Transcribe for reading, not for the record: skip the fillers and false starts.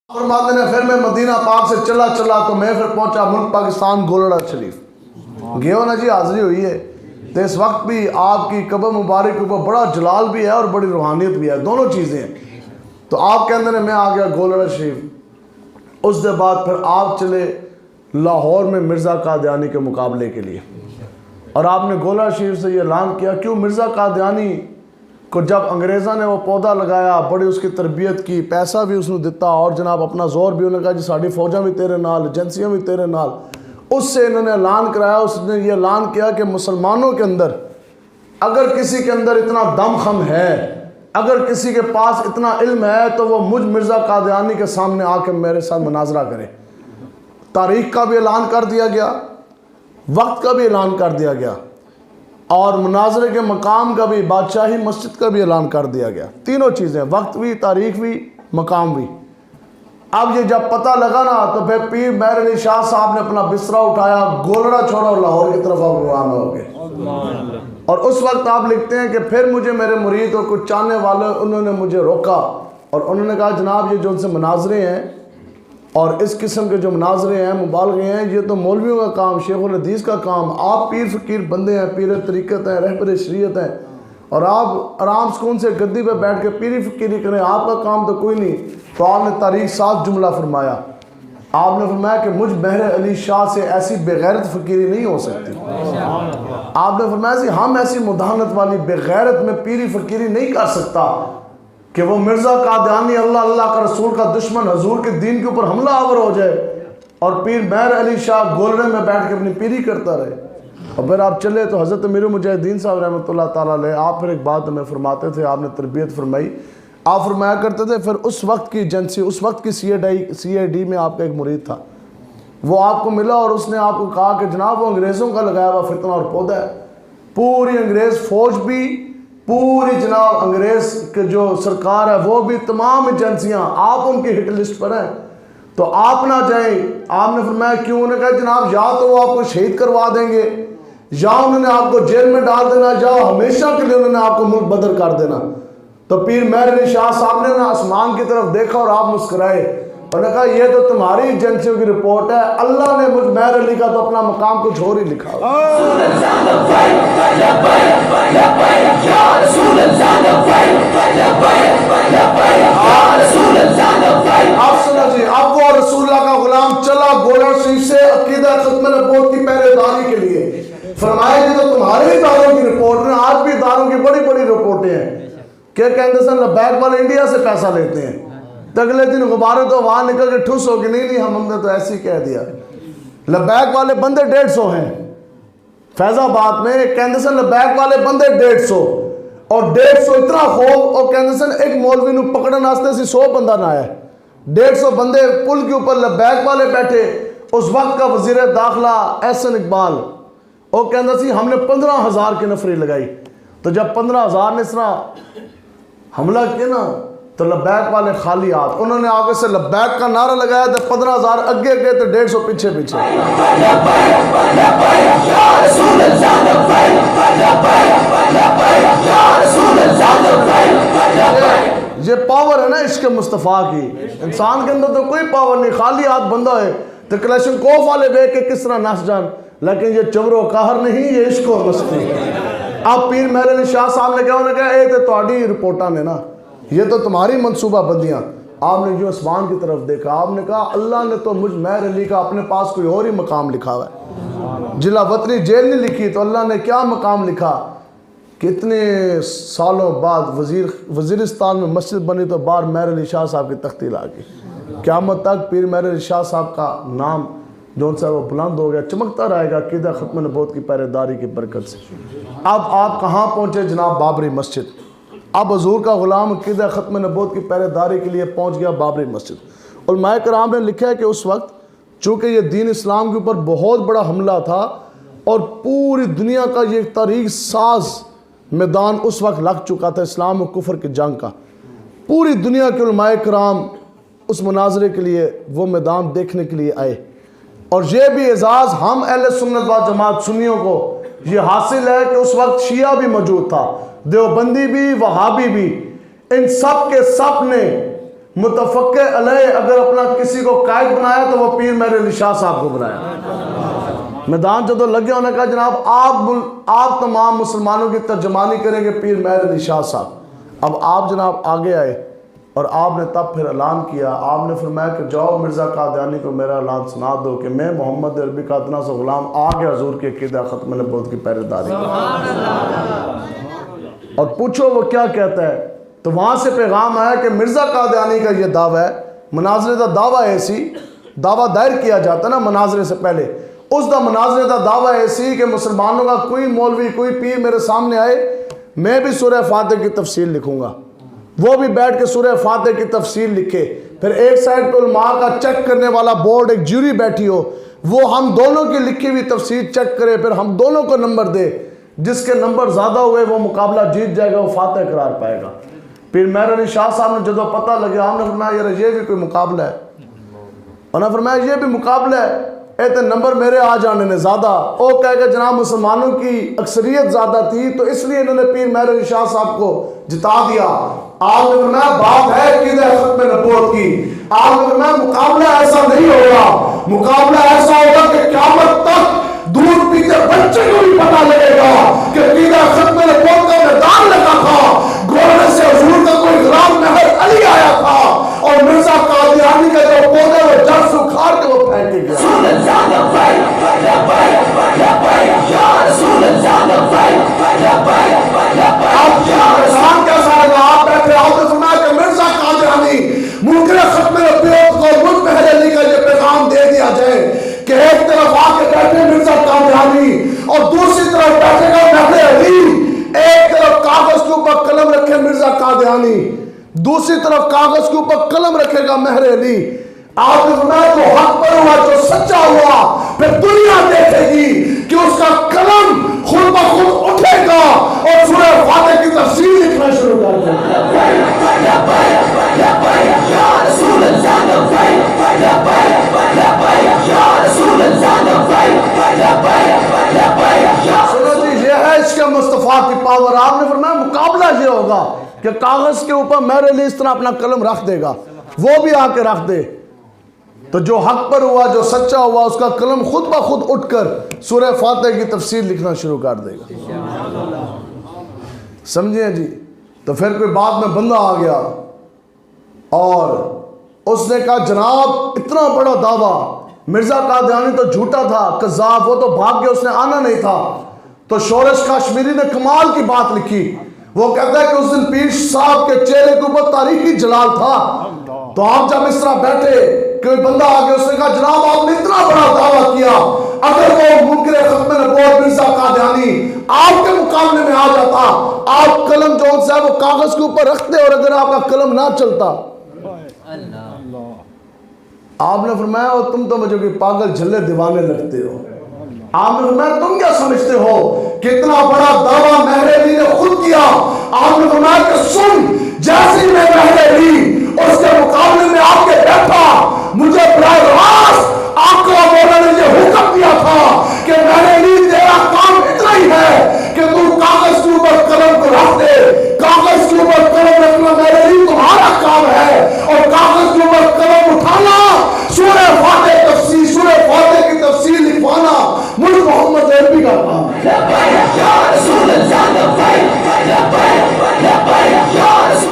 فرماتے ہیں پھر میں مدینہ پاک سے چلا تو میں پھر پہنچا ملک پاکستان گولڑا شریف گئے ہو نا جی، حاضری ہوئی ہے تو اس وقت بھی آپ کی قبر مبارک کے اوپر بڑا جلال بھی ہے اور بڑی روحانیت بھی ہے، دونوں چیزیں ہیں۔ تو آپ کے اندر میں آ گیا گولڑا شریف، اس کے بعد پھر آپ چلے لاہور میں مرزا قادیانی کے مقابلے کے لیے، اور آپ نے گولڑا شریف سے یہ اعلان کیا کیوں مرزا قادیانی کو جب انگریزاں نے وہ پودا لگایا، بڑی اس کی تربیت کی، پیسہ بھی اس نے دیتا اور جناب اپنا زور بھی، انہوں نے کہا جی ساڑی فوجاں بھی تیرے نال، ایجنسیاں بھی تیرے نال، اس سے انہوں نے اعلان کرایا، اس نے یہ اعلان کیا کہ مسلمانوں کے اندر اگر کسی کے اندر اتنا دم خم ہے، اگر کسی کے پاس اتنا علم ہے تو وہ مجھ مرزا قادیانی کے سامنے آ کے میرے ساتھ مناظرہ کرے۔ تاریخ کا بھی اعلان کر دیا گیا، وقت کا بھی اعلان کر دیا گیا، اور مناظرے کے مقام کا بھی، بادشاہی مسجد کا بھی اعلان کر دیا گیا، تینوں چیزیں، وقت بھی، تاریخ بھی، مقام بھی۔ اب یہ جب پتہ لگا نا تو پھر پیر مہر علی شاہ صاحب نے اپنا بسترا اٹھایا، گولڑا چھوڑا اور لاہور کی طرف آپ روانہ ہو گئے۔ اور اس وقت آپ لکھتے ہیں کہ پھر مجھے میرے مرید اور کچھ چاہنے والے انہوں نے مجھے روکا اور انہوں نے کہا جناب یہ جو ان سے مناظرے ہیں اور اس قسم کے جو مناظرے ہیں، مبالغے ہیں، یہ تو مولویوں کا کام، شیخ الحدیث کا کام، آپ پیر فقیر بندے ہیں، پیر طریقت ہیں، رہبر شریعت ہیں، اور آپ آرام سکون سے گدی پہ بیٹھ کے پیری فقیری کریں، آپ کا کام تو کوئی نہیں۔ تو آپ نے تاریخ 7 جملہ فرمایا، آپ نے فرمایا کہ مجھ مہر علی شاہ سے ایسی بغیرت فقیری نہیں ہو سکتی۔ آپ نے فرمایا کہ ہم ایسی مداحنت والی بغیرت میں پیری فقیری نہیں کر سکتا کہ وہ مرزا قادیانی اللہ کا رسول کا دشمن حضور کے دین کے اوپر حملہ آور ہو جائے اور پیر مہر علی شاہ گولڑے میں بیٹھ کے اپنی پیری کرتا رہے۔ اور پھر آپ چلے تو حضرت امیر المجاہدین صاحب رحمۃ اللہ تعالیٰ علیہ، آپ پھر ایک بات ہمیں فرماتے تھے، آپ نے تربیت فرمائی، آپ فرمایا کرتے تھے پھر اس وقت کی ایجنسی، اس وقت کی سی آئی ڈی میں آپ کا ایک مرید تھا، وہ آپ کو ملا اور اس نے آپ کو کہا کہ جناب وہ انگریزوں کا لگایا ہوا فتنہ اور پودا ہے، پوری انگریز فوج بھی، پوری جناب انگریز کے جو سرکار ہے وہ بھی، تمام ایجنسیاں آپ ان کی ہٹ لسٹ پر ہیں، تو آپ نہ جائیں۔ آپ نے فرمایا کیوں؟ انہوں نے کہا جناب یا تو وہ آپ کو شہید کروا دیں گے، یا انہوں نے آپ کو جیل میں ڈال دینا، یا ہمیشہ کے لیے انہوں نے آپ کو ملک بدر کر دینا۔ تو پیر مہر علی شاہ صاحب نے آسمان کی طرف دیکھا اور آپ مسکرائے اور نے کہا یہ تو تمہاری ایجنسیوں کی رپورٹ ہے، اللہ نے مجھ مہر علی کا تو اپنا مقام کچھ اور ہی لکھا۔ آپ سنا جی، اب وہ رسول اللہ کا غلام چلا گولڑا شریف سے عقیدہ ختم نبوت کی پہرے داری کے لیے، فرمایا کہ تو تمہارے اداروں کی رپورٹ ہیں، آج بھی اداروں کی بڑی بڑی رپورٹیں ہیں کہ کہتے ہیں لبیک والے انڈیا سے پیسہ لیتے ہیں، تو اگلے دن غبارے تو وہاں نکل کے ٹھوس ہو گئی، نہیں ہم نے تو ایسے ہی کہہ دیا۔ لبیک والے بندے 150 ہیں فیض آباد میں، کہتے ہیں لبیک والے بندے 150 اور 150 اتنا خوف، اور کہتے ہیں ایک مولوی نو پکڑن واسطے سی 100 بندہ نہ آیا، 150 بندے پل کے اوپر لبیک والے بیٹھے۔ اس وقت کا وزیر داخلہ احسن اقبال وہ کہتا سی ہم نے 15,000 کی نفری لگائی، تو جب 15,000 نے اس طرح حملہ کیا نا تو لبیک والے خالی ہاتھ، انہوں نے آگے سے لبیک کا نعرہ لگایا تو 15,000 اگے گئے تو 150 پیچھے پیچھے۔ یہ پاور ہے نا عشق مصطفیٰ کی، انسان کے اندر تو کوئی پاور نہیں، خالی ہاتھ بندہ ہے تو کلیشن کوف والے دیکھ کے کس طرح نس جان، لیکن یہ چبر و قہر نہیں، یہ عشق و مستی۔ اب پیر مہر علی شاہ صاحب نے کہا، انہوں نے کہا اے تو تہاڈی رپورٹاں نے نا، یہ تو تمہاری منصوبہ بندیاں۔ آپ نے جو اسمان کی طرف دیکھا، آپ نے کہا اللہ نے تو مجھ مہر علی کا اپنے پاس کوئی اور ہی مقام لکھا ہوا ہے، جلا وطنی جیل نہیں لکھی تو اللہ نے کیا مقام لکھا۔ کتنے سالوں بعد وزیرستان میں مسجد بنی تو باہر مہر علی شاہ صاحب کی تختی لا گئی، قیامت تک پیر مہر علی شاہ صاحب کا نام جو ان سے وہ بلند ہو گیا، چمکتا رہے گا عقیدہ ختم نبوت کی پہرے داری کی برکت سے۔ اب آپ کہاں پہنچے جناب؟ بابری مسجد۔ اب حضور کا غلام عقیدہ ختم نبوت کی پہرے داری کے لیے پہنچ گیا بابری مسجد۔ علماء کرام نے لکھا ہے کہ اس وقت چونکہ یہ دین اسلام کے اوپر بہت بڑا حملہ تھا اور پوری دنیا کا یہ تاریخ ساز میدان اس وقت لگ چکا تھا اسلام و کفر کی جنگ کا، پوری دنیا کے علماء کرام اس مناظرے کے لیے وہ میدان دیکھنے کے لیے آئے، اور یہ بھی اعزاز ہم اہل سنت و جماعت سنیوں کو یہ حاصل ہے کہ اس وقت شیعہ بھی موجود تھا، دیوبندی بھی، وہابی بھی، ان سب کے سب نے متفقہ علیہ اگر اپنا کسی کو قائد بنایا تو وہ پیر مہر علی شاہ صاحب کو بنایا. میدان جدو لگے انہوں نے کہا جناب آپ تمام مسلمانوں کی ترجمانی کریں گے پیر مہر علی شاہ صاحب. اب آپ جناب آگے آئے اور آپ نے تب پھر اعلان کیا. آپ نے فرمایا کہ جاؤ مرزا قادیانی کو میرا اعلان سنا دو کہ میں محمد عربی کا اتنا سا غلام آ گیا حضور کے عقیدہ ختم نبوت کی پہرے داری. اور پوچھو وہ کیا کہتا ہے. تو وہاں سے پیغام آیا کہ مرزا قادیانی کا یہ دعویٰ ہے. مناظرے کا دعویٰ ایسی دعویٰ دائر کیا جاتا ہے نا مناظرے سے پہلے. اس دا مناظرے کا دعویٰ ایسی کہ مسلمانوں کا کوئی مولوی کوئی پیر میرے سامنے آئے, میں بھی سورہ فاتح کی تفسیر لکھوں گا, وہ بھی بیٹھ کے سورہ فاتح کی تفسیر لکھے. پھر ایک سائڈ پہ علماء کا چیک کرنے والا بورڈ ایک جیوری بیٹھی ہو, وہ ہم دونوں کی لکھی ہوئی تفسیر چیک کرے, پھر ہم دونوں کو نمبر دے. جس کے نمبر زیادہ ہوئے وہ مقابلہ جیت جائے گا, وہ فاتح قرار پائے گا. پھر مہر علی شاہ صاحب نے جدو پتہ لگا, ہم نے فرمایا یار یہ بھی کوئی مقابلہ ہے. انہوں نے فرمایا یہ بھی مقابلہ ہے, ایتے نمبر میرے آ جانے نے زیادہ. وہ کہے کہ جناب مسلمانوں کی اکثریت زیادہ تھی تو اس لیے انہوں نے پیر مہر علی شاہ صاحب کو جتا دیا. آپ نے فرمایا بات ہے عقیدہ ختم نبوت کی. آپ نے فرمایا مقابلہ ایسا نہیں ہوگا, مقابلہ ایسا ہوگا کہ قیامت تک دودھ پیتے بچے کو بھی پتہ لگے گا کہ عقیدہ ختم نبوت کا میدان لگا تھا. گھوڑے سے حضور کا کوئی غلام مہر علی آیا تھا اور مرزا قادیانی کا جو پودا وہ جڑ سے اکھاڑ کے وہ پھینک کے گیا. آپ کیسا لگا؟ آپ بیٹھے آپ نے فرمایا کہ مرزا قادیانی منکر ختم نبوت کو مجھ مہر علی کا یہ پیغام دے دیا جائے کہ ایک طرف آ کے بیٹھے مرزا قادیانی اور دوسری طرف بیٹھے گا مہر علی. ایک طرف کاغذ کے اوپر قلم رکھے مرزا قادیانی, دوسری طرف کاغذ کے اوپر قلم رکھے گا مہر علی. آپ نے فرمایا جو حق پر ہوا جو سچا ہوا پھر دنیا دیکھے گی کہ اس کا قلم خود بخود اٹھے گا اور سورہ فاتح کی تفسیر لکھنا شروع کر دے گا. سنو جی, یہ ہے اس کے مصطفیٰ کی پاور. آپ نے فرمایا مقابلہ یہ ہوگا کہ کاغذ کے اوپر مہر علی اس طرح اپنا قلم رکھ دے گا, وہ بھی آ کے رکھ دے, تو جو حق پر ہوا جو سچا ہوا اس کا قلم خود بخود اٹھ کر سورہ فاتح کی تفسیر لکھنا شروع کر دے گا. سمجھیں جی. تو پھر کوئی بعد میں بندہ آ گیا اور اس نے کہا جناب اتنا بڑا دعویٰ, مرزا قادیانی تو جھوٹا تھا, کذاب, وہ تو بھاگ گیا, اس نے آنا نہیں تھا. تو شورش کشمیری نے کمال کی بات لکھی. وہ کہتا ہے کہ اس دن پیر صاحب کے چہرے کے اوپر تاریخی جلال تھا. تو آپ جب اس طرح بیٹھے کوئی بندہ آگے اس نے کہا جناب آپ نے اتنا بڑا دعویٰ کیا, اگر وہ منکر ختم نبوت مرزا قادیانی آپ کے مقابلے میں آ جاتا, آپ قلم جو سے وہ کاغذ کے اوپر رکھتے اور اگر آپ کا قلم نہ چلتا. آپ نے فرمایا تم تو مجھے کوئی پاگل جھلے دیوانے لگتے ہو. آپ نے فرمایا تم کیا سمجھتے ہو کتنا بڑا دعویٰ مہر علی نے خود کیا. آپ نے فرمایا کہ سن, جیسے میں مہر علی